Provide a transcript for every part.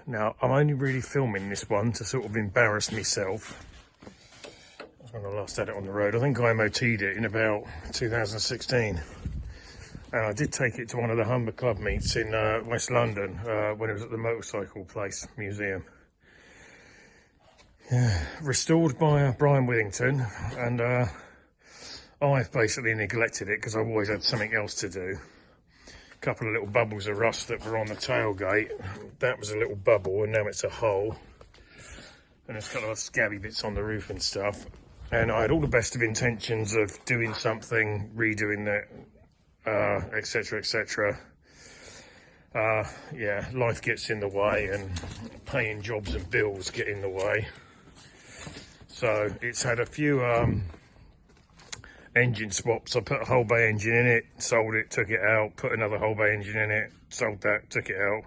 Now, I'm only really filming this one to sort of embarrass myself. That's when I last had it on the road. I think I MOT'd it in about 2016. And I did take it to one of the Humber Club meets in West London when it was at the motorcycle place, museum. Yeah, restored by Brian Withington, and I've basically neglected it because I've always had something else to do. A couple of little bubbles of rust that were on the tailgate. That was a little bubble, and now it's a hole. And there's a couple of scabby bits on the roof and stuff. And I had all the best of intentions of doing something, redoing that, etc, etc. Yeah, life gets in the way, and paying jobs and bills get in the way. So it's had a few engine swaps. I put a whole bay engine in it, sold it, took it out, put another whole bay engine in it, sold that, took it out.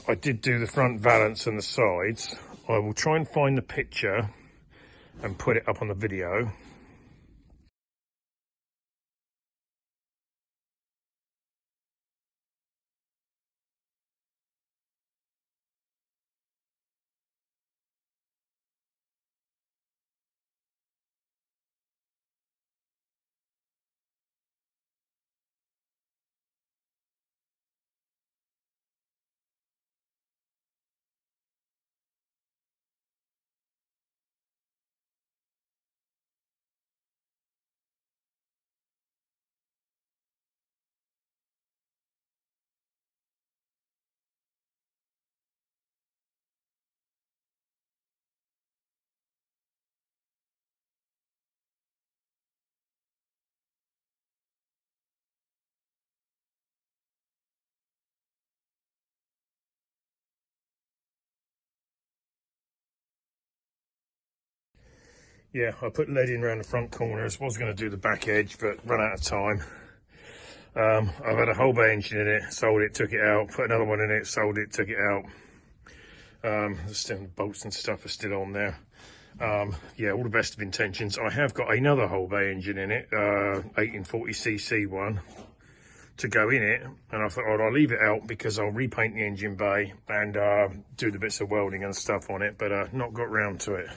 I did do the front valance and the sides. I will try and find the picture and put it up on the video. Yeah, I put lead in around the front corners. Was going to do the back edge, but run out of time. I've had a whole bay engine in it, sold it, took it out. Put another one in it, sold it, took it out. The stem bolts and stuff are still on there. Yeah, all the best of intentions. I have got another whole bay engine in it, 1840cc one, to go in it. And I thought, oh, I'll leave it out because I'll repaint the engine bay and do the bits of welding and stuff on it, but not got round to it.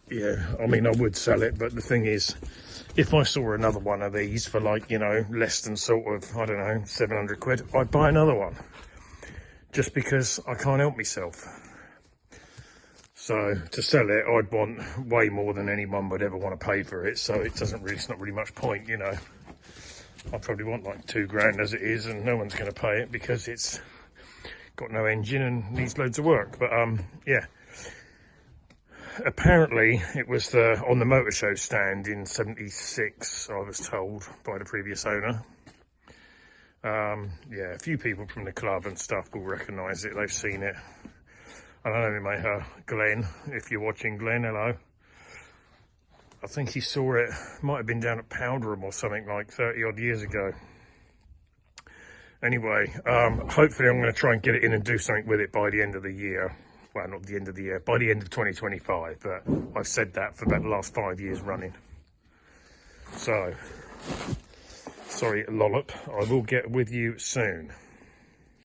Yeah, I mean, I would sell it, but the thing is, if I saw another one of these for, like, you know, less than sort of, I don't know, 700 quid, I'd buy another one, just because I can't help myself. So to sell it, I'd want way more than anyone would ever want to pay for it, so it doesn't really, it's not really much point, you know. I probably want like 2 grand as it is, and no one's going to pay it because it's got no engine and needs loads of work. But yeah, apparently it was on the motor show stand in '76, I was told by the previous owner. Yeah, a few people from the club and stuff will recognise it, they've seen it. I don't know, mate, Glenn, if you're watching, Glenn, hello. I think he saw it, might have been down at Powderham or something like 30 odd years ago. Anyway, hopefully I'm going to try and get it in and do something with it by the end of the year. Well, not the end of the year, by the end of 2025, but I've said that for about the last 5 years running. So, sorry, Lollop, I will get with you soon.